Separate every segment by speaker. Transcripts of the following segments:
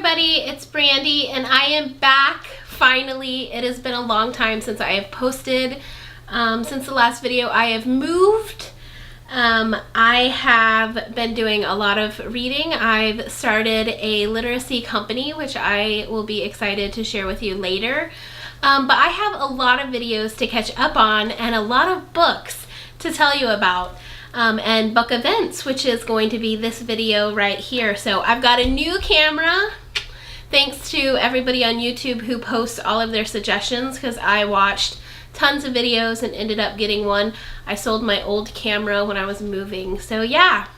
Speaker 1: everybody, it's Brandy and I am back finally. It has been a long time since I have posted. Since the last video I have moved. I have been doing a lot of reading. I've started a literacy company which I will be excited to share with you later. But I have a lot of videos to catch up on and a lot of books to tell you about. And book events, which is going to be this video right here. So I've got a new camera, thanks to everybody on YouTube who posts all of their suggestions, because I watched tons of videos and ended up getting one. I sold my old camera when I was moving, so yeah.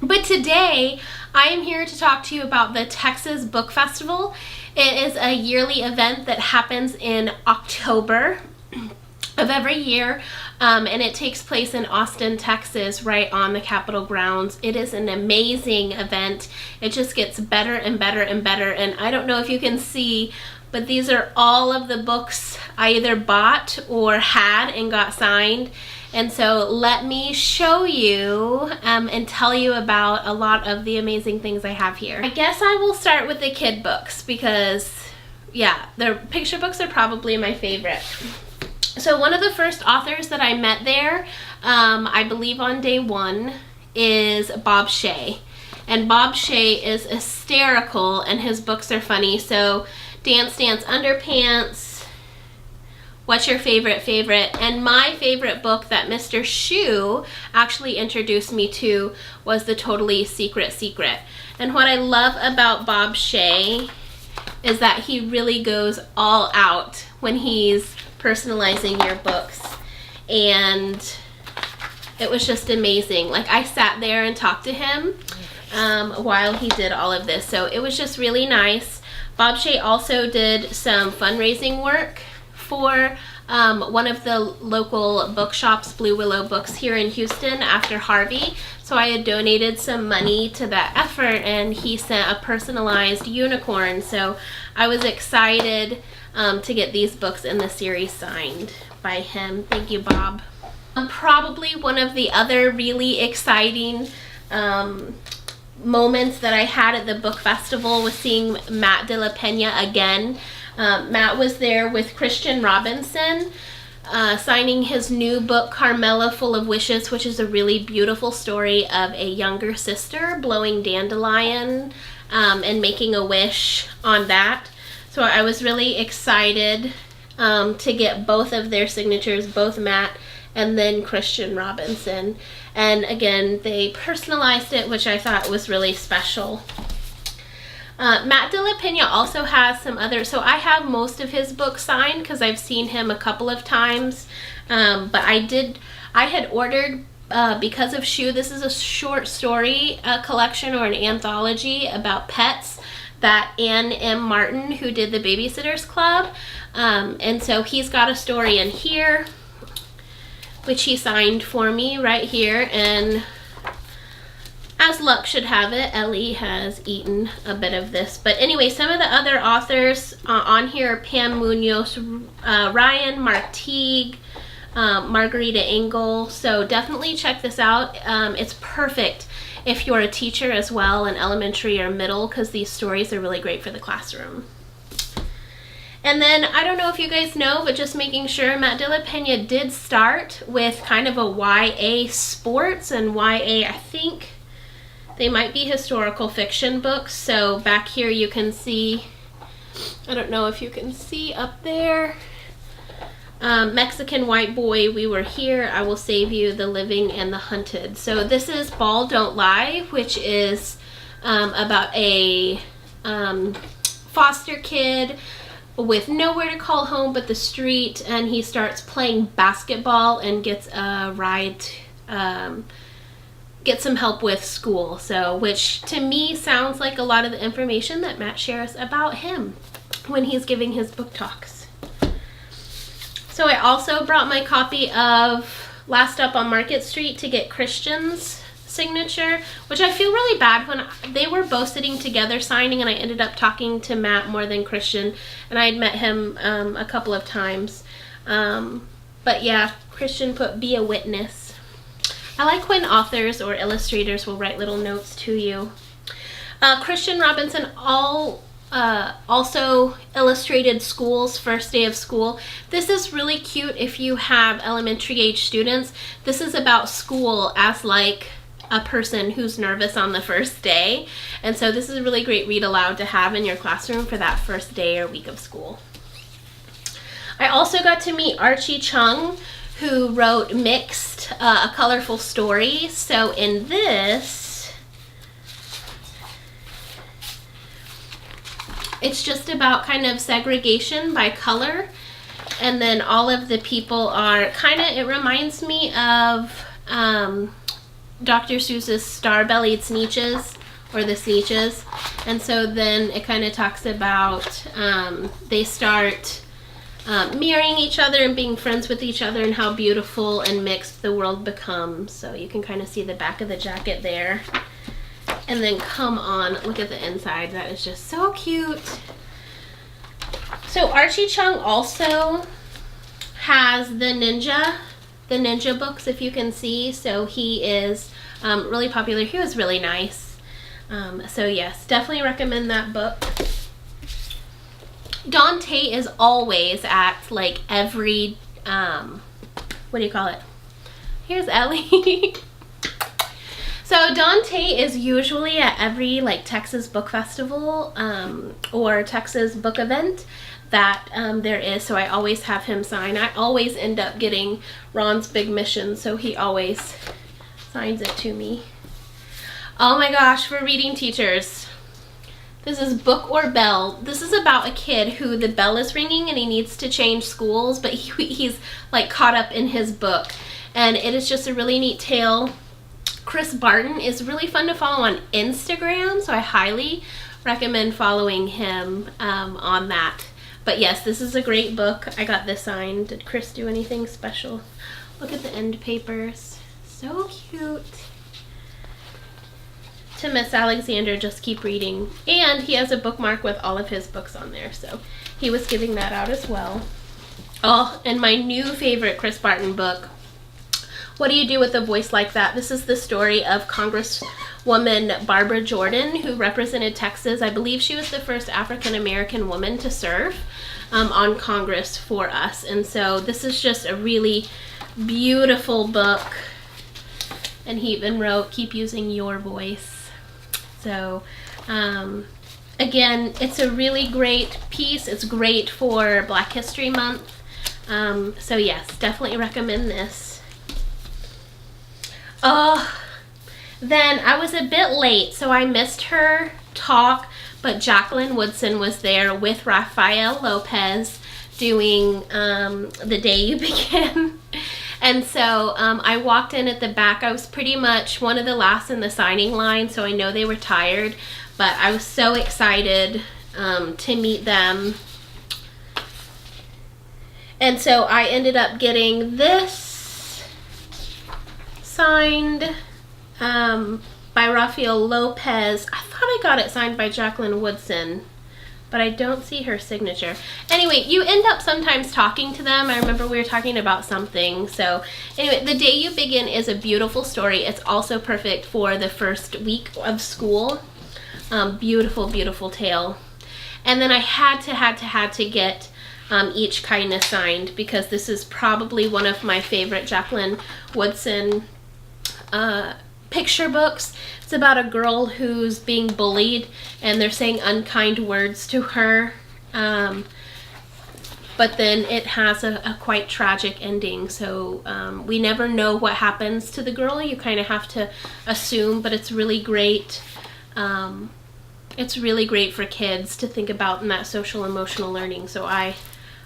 Speaker 1: But today I am here to talk to you about the Texas Book Festival. It is a yearly event that happens in October of every year, and it takes place in Austin, Texas, right on the Capitol grounds. It is an amazing event. It just gets better and better and better, and I don't know if you can see, but these are all of the books I either bought or had and got signed. And so let me show you and tell you about a lot of the amazing things I have here. I guess I will start with the kid books because, yeah, the picture books are probably my favorite. So one of the first authors that I met there, I believe on day one, is Bob Shea. And Bob Shea is hysterical and his books are funny. So Dance Dance Underpants, What's Your Favorite? And my favorite book that Mr. Shu actually introduced me to was The Totally Secret Secret. And what I love about Bob Shea is that he really goes all out when he's personalizing your books, and it was just amazing. Like, I sat there and talked to him while he did all of this, so it was just really nice. Bob Shea also did some fundraising work for one of the local bookshops, Blue Willow Books, here in Houston after Harvey. So I had donated some money to that effort, and he sent a personalized unicorn. So I was excited to get these books in the series signed by him. Thank you, Bob. Probably one of the other really exciting moments that I had at the book festival was seeing Matt de la Pena again. Matt was there with Christian Robinson, signing his new book, Carmela Full of Wishes, which is a really beautiful story of a younger sister blowing dandelion and making a wish on that. So I was really excited to get both of their signatures, both Matt and then Christian Robinson. And again, they personalized it, which I thought was really special. Matt de la Pena also has some other, so I have most of his books signed because I've seen him a couple of times, but I had ordered, because of Shu, this is a short story collection or an anthology about pets that Ann M. Martin, who did the Babysitters Club, and so he's got a story in here which he signed for me right here, and as luck should have it, Ellie has eaten a bit of this. But anyway, some of the other authors on here are Pam Munoz, Ryan, Mark Teague, Margarita Engel. So definitely check this out. It's perfect if you're a teacher as well in elementary or middle, because these stories are really great for the classroom. And then, I don't know if you guys know, but just making sure, Matt de la Pena did start with kind of a YA sports and YA, I think they might be historical fiction books. So back here you can see, I don't know if you can see up there, Mexican White Boy, We Were Here, I Will Save You, The Living and the Hunted. So this is Ball Don't Lie, which is about a foster kid with nowhere to call home but the street, and he starts playing basketball and gets a ride, get some help with school. So, which to me sounds like a lot of the information that Matt shares about him when he's giving his book talks. So I also brought my copy of Last Up on Market Street to get Christian's signature, which I feel really bad when they were both sitting together signing, and I ended up talking to Matt more than Christian, and I had met him a couple of times. But yeah, Christian put "Be a Witness." I like when authors or illustrators will write little notes to you. Christian Robinson also illustrated schools, first day of school. This is really cute if you have elementary age students. This is about school as like a person who's nervous on the first day. And so this is a really great read aloud to have in your classroom for that first day or week of school. I also got to meet Archie Chung, who wrote Mixed, A Colorful Story. So in this, it's just about kind of segregation by color. And then all of the people are kind of, it reminds me of Dr. Seuss's Star-Bellied Sneetches, or the Sneetches. And so then it kind of talks about they start mirroring each other and being friends with each other, and how beautiful and mixed the world becomes. So you can kind of see the back of the jacket there. And then come on, look at the inside. That is just so cute. So Archie Chung also has the Ninja books, if you can see. So he is really popular. He was really nice. So yes, definitely recommend that book. Dante is always at like every, what do you call it? Here's Ellie. So Dante is usually at every like Texas Book Festival or Texas book event that there is. So I always have him sign. I always end up getting Ron's Big Mission, so he always signs it to me. Oh my gosh, for reading teachers. This is Book or Bell. This is about a kid who the bell is ringing and he needs to change schools, but he's like caught up in his book. And it is just a really neat tale. Chris Barton is really fun to follow on Instagram, so I highly recommend following him on that. But yes, this is a great book. I got this signed. Did Chris do anything special? Look at the end papers. So cute. To Miss Alexander, just keep reading. And he has a bookmark with all of his books on there, so he was giving that out as well. Oh, and my new favorite Chris Barton book, What Do You Do with a Voice Like That? This is the story of Congresswoman Barbara Jordan, who represented Texas. I believe she was the first African-American woman to serve on Congress for us. And so this is just a really beautiful book. And he even wrote, "Keep using your voice." So, again, it's a really great piece. It's great for Black History Month. So yes, definitely recommend this. Then I was a bit late, so I missed her talk, but Jacqueline Woodson was there with Rafael Lopez doing The Day You Begin. And so I walked in at the back. I was pretty much one of the last in the signing line, so I know they were tired, but I was so excited to meet them. And so I ended up getting this signed by Rafael Lopez. I thought I got it signed by Jacqueline Woodson, but I don't see her signature. Anyway, you end up sometimes talking to them. I remember we were talking about something. So anyway, The Day You Begin is a beautiful story. It's also perfect for the first week of school. Beautiful, beautiful tale. And then I had to get Each Kindness signed, because this is probably one of my favorite Jacqueline Woodson picture books. It's about a girl who's being bullied and they're saying unkind words to her, but then it has a quite tragic ending. So we never know what happens to the girl. You kind of have to assume, but it's really great. It's really great for kids to think about in that social emotional learning. So I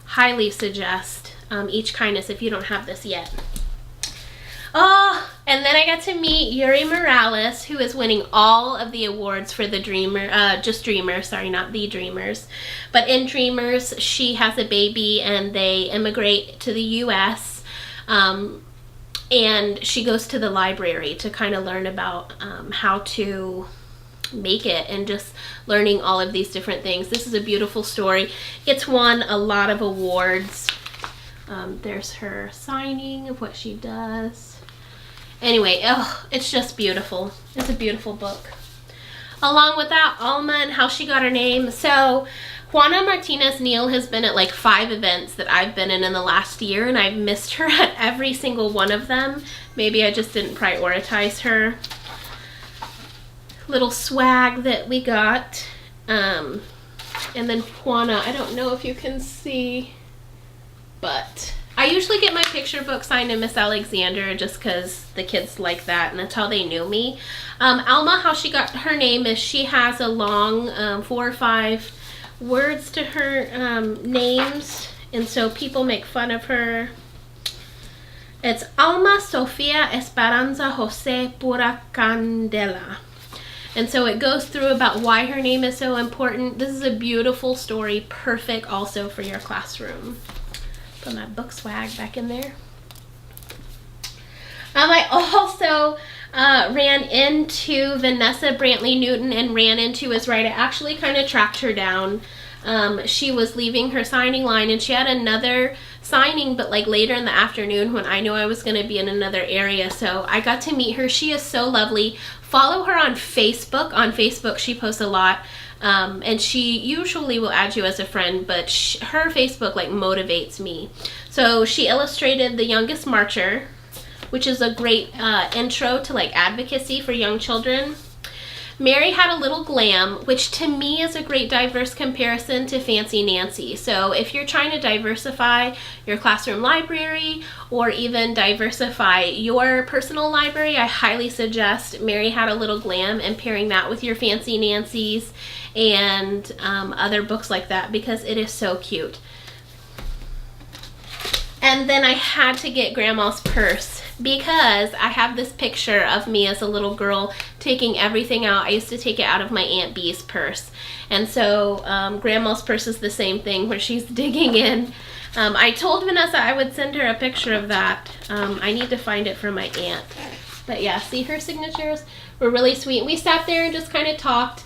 Speaker 1: highly suggest Each Kindness if you don't have this yet. Oh, and then I got to meet Yuri Morales, who is winning all of the awards for the Just Dreamers, sorry, not The Dreamers. But in Dreamers, she has a baby and they immigrate to the U.S. And she goes to the library to kind of learn about how to make it, and just learning all of these different things. This is a beautiful story. It's won a lot of awards. There's her signing of what she does. Anyway, oh, it's just beautiful. It's a beautiful book. Along with that, Alma and how she got her name. So Juana Martinez Neal has been at like 5 events that I've been in the last year, and I've missed her at every single one of them. Maybe I just didn't prioritize her. Little swag that we got. And then Juana, I don't know if you can see, but I usually get my picture book signed to Miss Alexander just because the kids like that and that's how they knew me. Alma, how she got her name is she has a long 4 or 5 words to her names, and so people make fun of her. It's Alma Sofia Esperanza Jose Pura Candela. And so it goes through about why her name is so important. This is a beautiful story, perfect also for your classroom. Put my book swag back in there. I also ran into Vanessa Brantley Newton, and ran into is right. I actually kind of tracked her down. She was leaving her signing line, and she had another signing, but like later in the afternoon when I knew I was going to be in another area. So I got to meet her. She is so lovely. Follow her on Facebook. On Facebook, she posts a lot. And she usually will add you as a friend, but her Facebook like motivates me. So she illustrated The Youngest Marcher, which is a great intro to like advocacy for young children. Mary Had a Little Glam, which to me is a great diverse comparison to Fancy Nancy. So if you're trying to diversify your classroom library or even diversify your personal library, I highly suggest Mary Had a Little Glam and pairing that with your Fancy Nancy's and other books like that, because it is so cute. And then I had to get Grandma's Purse because I have this picture of me as a little girl taking everything out. I used to take it out of my Aunt Bee's purse. And so Grandma's Purse is the same thing where she's digging in. I told Vanessa I would send her a picture of that. I need to find it from my aunt. But yeah, see, her signatures were really sweet. We sat there and just kind of talked.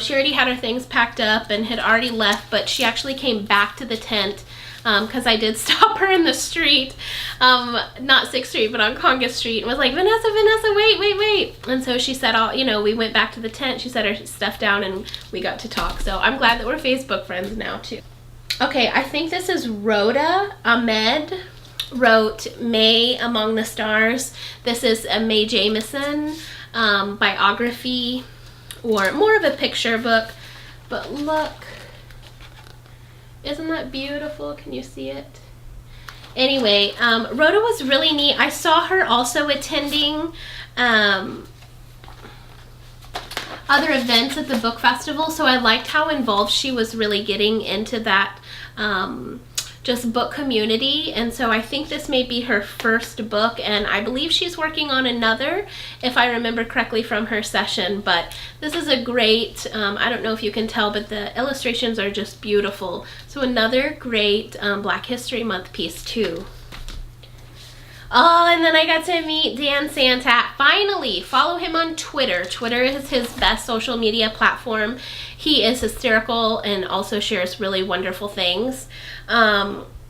Speaker 1: She already had her things packed up and had already left, but she actually came back to the tent because I did stop her in the street, not 6th Street, but on Conga Street, and was like, Vanessa, wait. And so she said, we went back to the tent, she set her stuff down, and we got to talk. So I'm glad that we're Facebook friends now, too. Okay, I think this is Rhoda Ahmed wrote May Among the Stars. This is a Mae Jemison biography, or more of a picture book, but look. Isn't that beautiful? Can you see it? Anyway, Rhoda was really neat. I saw her also attending other events at the book festival, so I liked how involved she was really getting into that just book community. And so I think this may be her first book, and I believe she's working on another, if I remember correctly from her session. But this is a great, I don't know if you can tell, but the illustrations are just beautiful. So another great Black History Month piece too. Oh, and then I got to meet Dan Santat. Finally, follow him on Twitter. Twitter is his best social media platform. He is hysterical and also shares really wonderful things.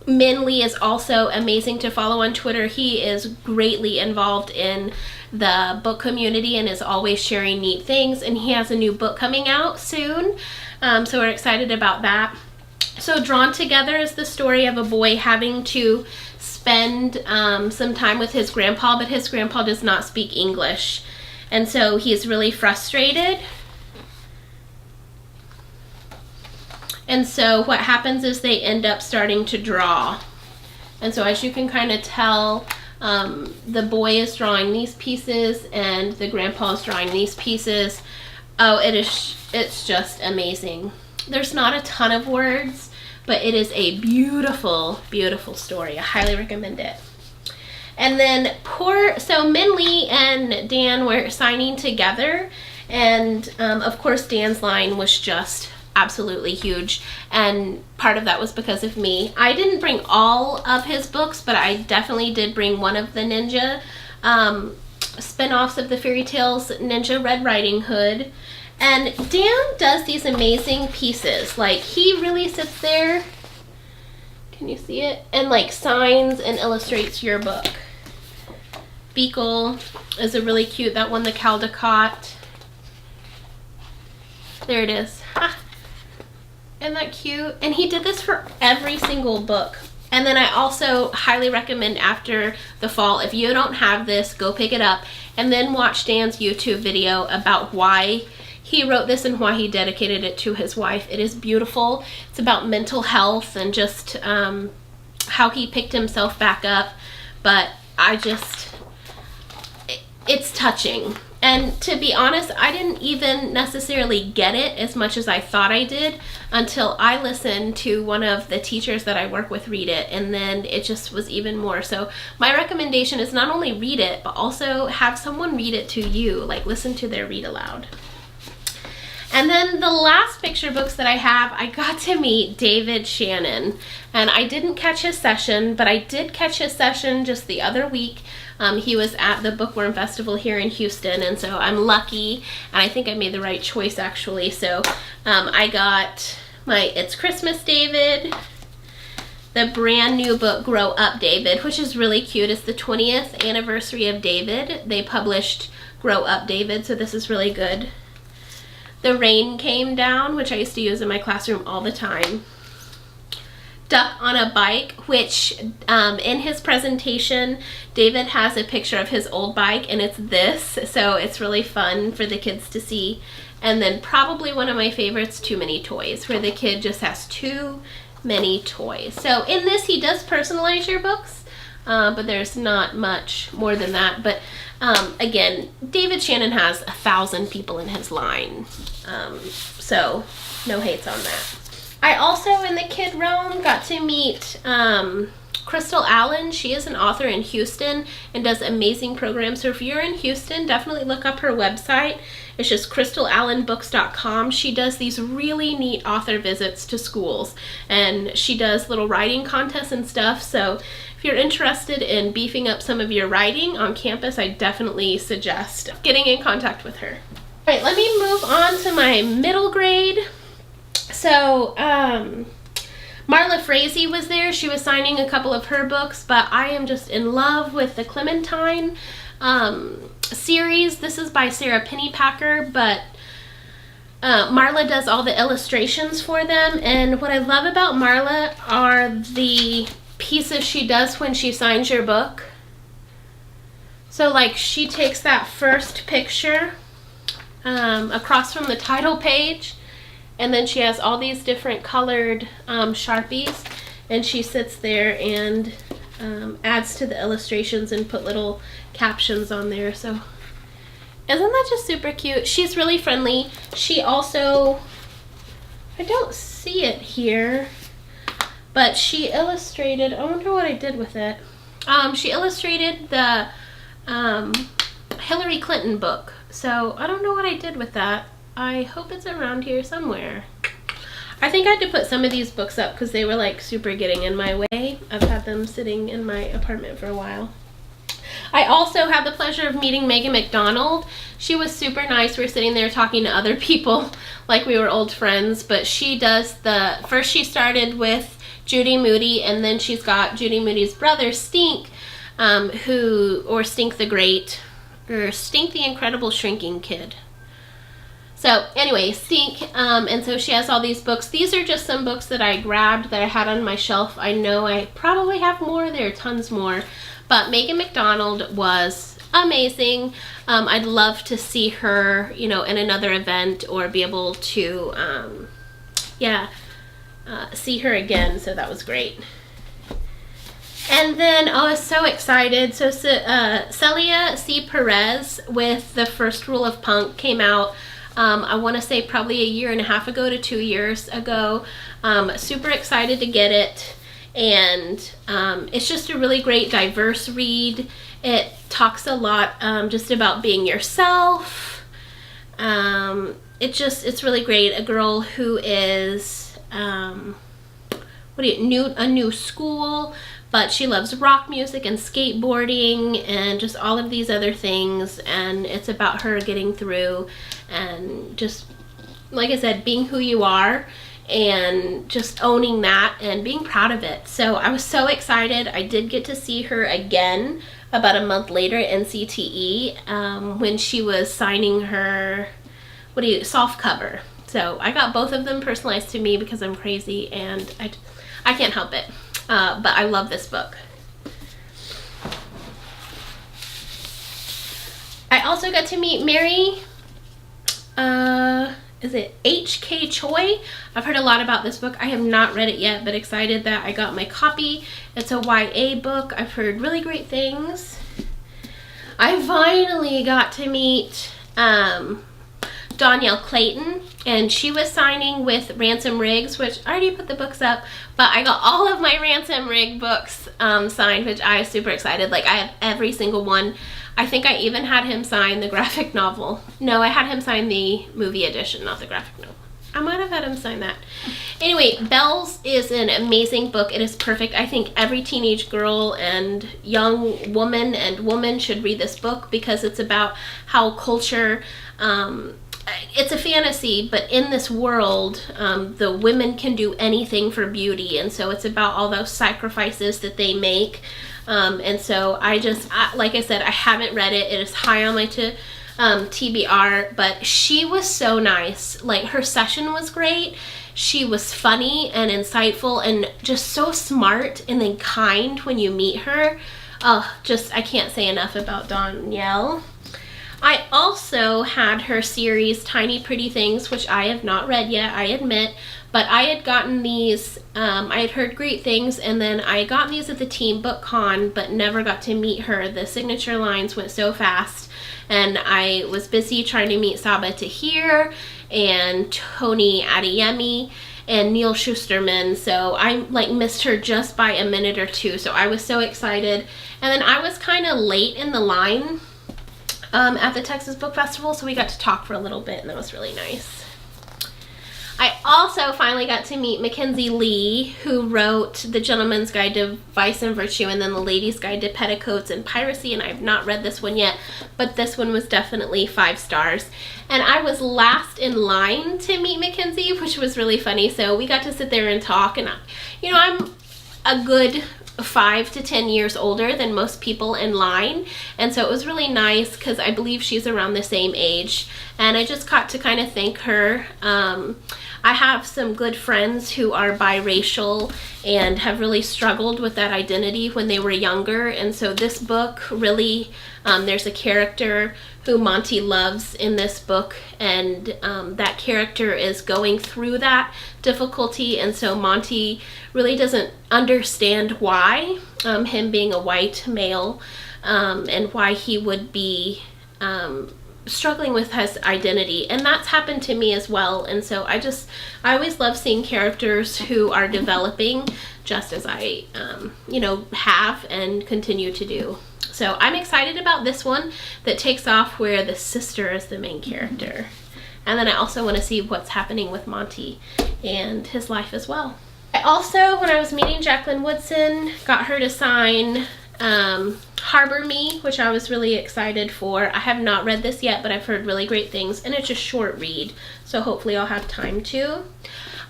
Speaker 1: Min Lee is also amazing to follow on Twitter. He is greatly involved in the book community and is always sharing neat things. And he has a new book coming out soon, so we're excited about that. So Drawn Together is the story of a boy having to spend some time with his grandpa, but his grandpa does not speak English. And so he's really frustrated. And so what happens is they end up starting to draw. And so as you can kind of tell, the boy is drawing these pieces and the grandpa is drawing these pieces. Oh, it's just amazing. There's not a ton of words, but it is a beautiful, beautiful story. I highly recommend it. And then so Min Lee and Dan were signing together, and of course Dan's line was just absolutely huge, and part of that was because of me. I didn't bring all of his books, but I definitely did bring one of the ninja spin-offs of the fairy tales, Ninja Red Riding Hood. And Dan does these amazing pieces. Like, he really sits there, can you see it, and like signs and illustrates your book. Beagle is a really cute, that won the Caldecott. There it is. Ha. Isn't that cute? And he did this for every single book. And then I also highly recommend after the fall, if you don't have this, go pick it up and then watch Dan's YouTube video about why he wrote this and why he dedicated it to his wife. It is beautiful. It's about mental health and just how he picked himself back up. But it's touching. And to be honest, I didn't even necessarily get it as much as I thought I did until I listened to one of the teachers that I work with read it, and then it just was even more. So my recommendation is not only read it, but also have someone read it to you, like listen to their read aloud. And then the last picture books that I have, I got to meet David Shannon. And I didn't catch his session, but I did catch his session just the other week. He was at the Bookworm Festival here in Houston, and so I'm lucky, and I think I made the right choice actually. So I got my It's Christmas David, the brand new book Grow Up David, which is really cute. It's the 20th anniversary of David. They published Grow Up David, so this is really good. The Rain Came Down, which I used to use in my classroom all the time. Duck on a Bike, which in his presentation, David has a picture of his old bike, and it's this, so it's really fun for the kids to see. And then probably one of my favorites, Too Many Toys, where the kid just has too many toys. So in this, he does personalize your books, but there's not much more than that. But again, David Shannon has 1,000 people in his line, so no hates on that. I also, in the kid realm, got to meet Crystal Allen. She is an author in Houston and does amazing programs. So if you're in Houston, definitely look up her website. It's just crystalallenbooks.com. She does these really neat author visits to schools, and she does little writing contests and stuff. So if you're interested in beefing up some of your writing on campus, I definitely suggest getting in contact with her. All right, let me move on to my middle grade. So, Marla Frazee was there. She was signing a couple of her books, but I am just in love with the Clementine series. This is by Sarah Pennypacker, but Marla does all the illustrations for them, and what I love about Marla are the pieces she does when she signs your book. So, like, she takes that first picture across from the title page, and then she has all these different colored Sharpies, and she sits there and adds to the illustrations and put little captions on there. So isn't that just super cute? She's really friendly. She also, I don't see it here, but she illustrated, I wonder what I did with it. She illustrated the Hillary Clinton book. So I don't know what I did with that. I hope it's around here somewhere. I think I had to put some of these books up because they were like super getting in my way. I've had them sitting in my apartment for a while. I also had the pleasure of meeting Megan McDonald. She was super nice. We were sitting there talking to other people like we were old friends, but she does first she started with Judy Moody, and then she's got Judy Moody's brother Stink, or Stink the Great, or Stink the Incredible Shrinking Kid. So anyway, Stink, and so she has all these books. These are just some books that I grabbed that I had on my shelf. I know I probably have more. There are tons more. But Megan McDonald was amazing. I'd love to see her, you know, in another event or be able to, see her again. So that was great. And then I was so excited. So Celia C. Perez with The First Rule of Punk came out. I want to say probably a year and a half ago to 2 years ago. Super excited to get it, and it's just a really great diverse read. It talks a lot just about being yourself. It's really great. A girl who is a new school, but she loves rock music and skateboarding and just all of these other things, and it's about her getting through and just, like I said, being who you are and just owning that and being proud of it. So I was so excited. I did get to see her again about a month later at NCTE when she was signing her soft cover. So I got both of them personalized to me because I'm crazy and I can't help it. But I love this book. I also got to meet Mary, is it H.K. Choi? I've heard a lot about this book. I have not read it yet, but excited that I got my copy. It's a YA book. I've heard really great things. I finally got to meet Danielle Clayton, and she was signing with Ransom Riggs, which I already put the books up, but I got all of my Ransom Riggs books signed, which I was super excited. Like, I have every single one. I think I even had him sign the graphic novel. No, I had him sign the movie edition, not the graphic novel. I might have had him sign that. Anyway, Bells is an amazing book. It is perfect. I think every teenage girl and young woman should read this book because it's about how culture, it's a fantasy, but in this world, the women can do anything for beauty. And so it's about all those sacrifices that they make. And so like I said, I haven't read it. It is high on my TBR, but she was so nice. Like, her session was great. She was funny and insightful and just so smart and then kind when you meet her. I can't say enough about Danielle. I also had her series Tiny Pretty Things, which I have not read yet, I admit, but I had gotten these, I had heard great things, and then I got these at the Teen Book Con, but never got to meet her. The signature lines went so fast, and I was busy trying to meet Saba Tahir and Tony Adeyemi and Neal Shusterman, so I missed her just by a minute or two, so I was so excited. And then I was kind of late in the line at the Texas Book Festival, so we got to talk for a little bit, and that was really nice. I also finally got to meet Mackenzie Lee, who wrote The Gentleman's Guide to Vice and Virtue and then The Lady's Guide to Petticoats and Piracy, and I've not read this one yet, but this one was definitely 5 stars. And I was last in line to meet Mackenzie, which was really funny, so we got to sit there and talk, and you know, I'm a good 5 to 10 years older than most people in line, and so it was really nice because I believe she's around the same age, and I just got to kind of thank her. I have some good friends who are biracial and have really struggled with that identity when they were younger, and so this book really, there's a character who Monty loves in this book, and that character is going through that difficulty, and so Monty really doesn't understand why, him being a white male, and why he would be struggling with his identity, and that's happened to me as well. And so I always love seeing characters who are developing just as I you know, have and continue to do. So I'm excited about this one that takes off where the sister is the main character, and then I also want to see what's happening with Monty and his life as well. I also, when I was meeting Jacqueline Woodson, got her to sign Harbor Me, which I was really excited for. I have not read this yet, but I've heard really great things, and it's a short read, so hopefully I'll have time to.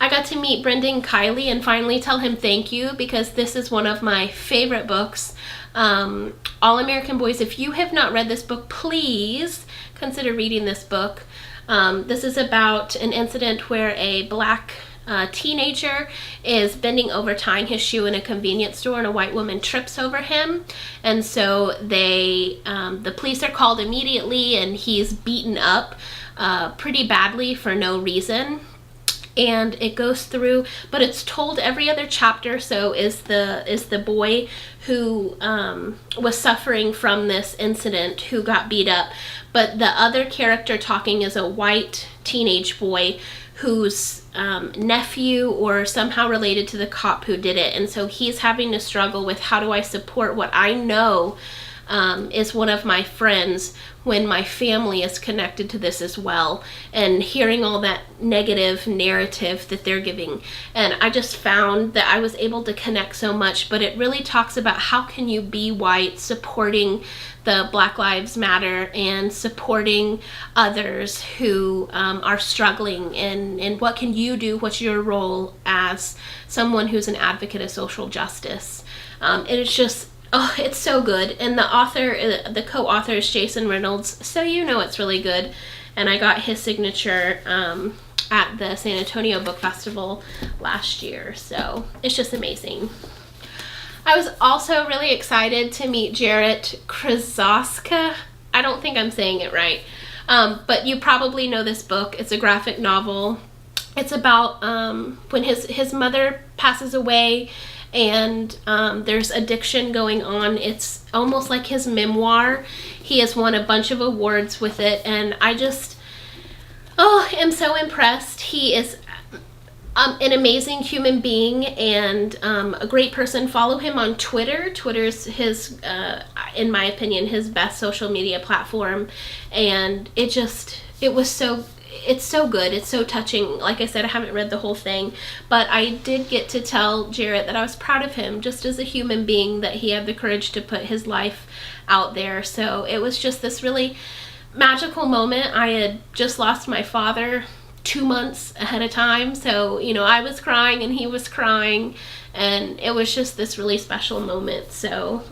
Speaker 1: I got to meet Brendan Kiley and finally tell him thank you, because this is one of my favorite books. All American Boys. If you have not read this book, please consider reading this book. This is about an incident where a black teenager is bending over tying his shoe in a convenience store, and a white woman trips over him, and so the police are called immediately, and he's beaten up pretty badly for no reason. And it goes through, but it's told every other chapter. So is the boy who was suffering from this incident, who got beat up, but the other character talking is a white teenage boy whose nephew or somehow related to the cop who did it, and so he's having to struggle with, how do I support what I know is one of my friends when my family is connected to this as well, and hearing all that negative narrative that they're giving. And I just found that I was able to connect so much, but it really talks about how can you be white supporting the Black Lives Matter and supporting others who are struggling, and what can you do, what's your role as someone who's an advocate of social justice. And it's just, oh, it's so good. And the author, the co-author is Jason Reynolds, so you know it's really good. And I got his signature at the San Antonio Book Festival last year. So it's just amazing. I was also really excited to meet Jarrett Krzyzewska. I don't think I'm saying it right, but you probably know this book. It's a graphic novel. It's about when his mother passes away, and there's addiction going on. It's almost like his memoir. He has won a bunch of awards with it, and I just, am so impressed. He is an amazing human being and a great person. Follow him on Twitter. Twitter's his, in my opinion, his best social media platform, and it's so good. It's so touching. Like I said, I haven't read the whole thing, but I did get to tell Jarrett that I was proud of him just as a human being, that he had the courage to put his life out there. So it was just this really magical moment. I had just lost my father 2 months ahead of time, so I was crying and he was crying, and it was just this really special moment. So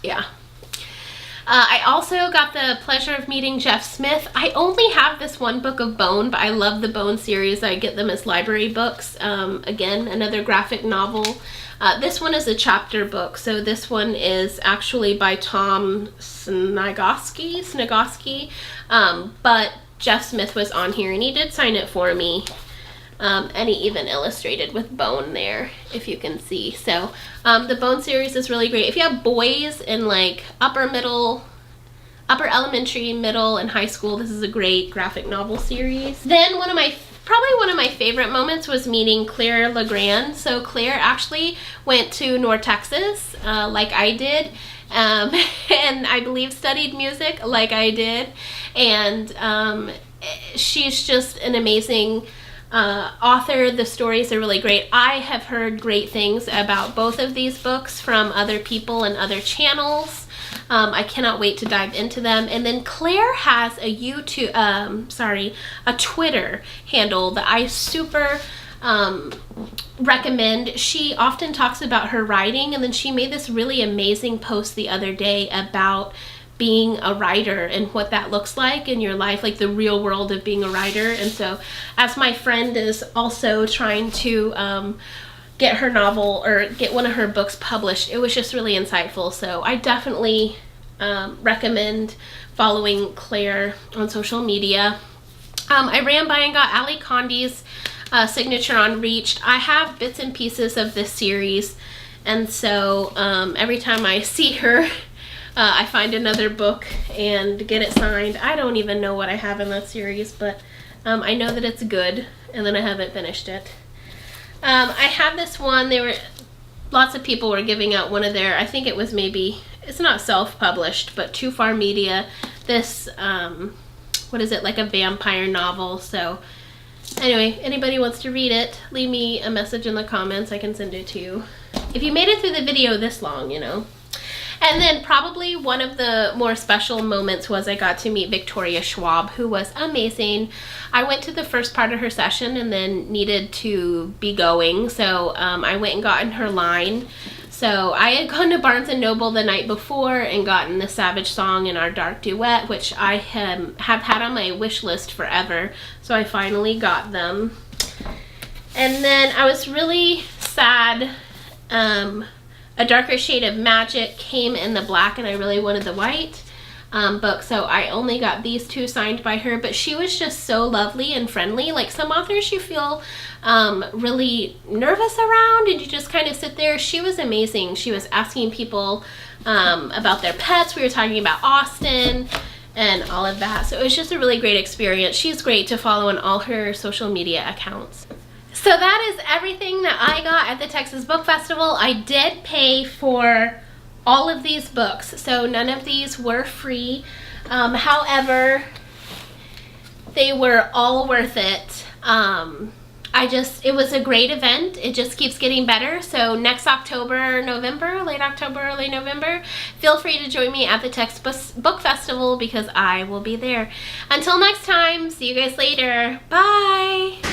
Speaker 1: yeah. I also got the pleasure of meeting Jeff Smith. I only have this one book of Bone, but I love the Bone series. I get them as library books. Again, another graphic novel. This one is a chapter book, so this one is actually by Tom Snigoski, but Jeff Smith was on here, and he did sign it for me. And he even illustrated with Bone there, if you can see. So the Bone series is really great. If you have boys in like upper elementary, middle, and high school, this is a great graphic novel series. Then probably one of my favorite moments was meeting Claire Legrand. So Claire actually went to North Texas, like I did, and I believe studied music like I did, and she's just an amazing author. The stories are really great. I have heard great things about both of these books from other people and other channels. I cannot wait to dive into them. And then Claire has a Twitter handle that I super recommend. She often talks about her writing, and then she made this really amazing post the other day about being a writer and what that looks like in your life, like the real world of being a writer. And so as my friend is also trying to get her novel or get one of her books published, it was just really insightful. So I definitely recommend following Claire on social media. I ran by and got Ali Condi's signature on Reached. I have bits and pieces of this series, and so every time I see her, I find another book and get it signed. I don't even know what I have in that series, but I know that it's good, and then I haven't finished it. I have this one. Lots of people were giving out one of their, I think it was it's not self-published, but Too Far Media. This, what is it, like a vampire novel. So anyway, anybody wants to read it, leave me a message in the comments. I can send it to you. If you made it through the video this long, And then probably one of the more special moments was I got to meet Victoria Schwab, who was amazing. I went to the first part of her session and then needed to be going, so I went and got in her line. So I had gone to Barnes & Noble the night before and gotten the Savage Song and Our Dark Duet, which I have had on my wish list forever, so I finally got them. And then I was really sad. A Darker Shade of Magic came in the black, and I really wanted the white book, so I only got these two signed by her. But she was just so lovely and friendly. Like some authors you feel really nervous around, and you just kind of sit there. She was amazing. She was asking people about their pets. We were talking about Austin and all of that, so it was just a really great experience. She's great to follow on all her social media accounts. So that is everything that I got at the Texas Book Festival. I did pay for all of these books, so none of these were free. However, they were all worth it. It was a great event. It just keeps getting better. So next October, November, late October, early November, feel free to join me at the Texas Book Festival because I will be there. Until next time, see you guys later. Bye!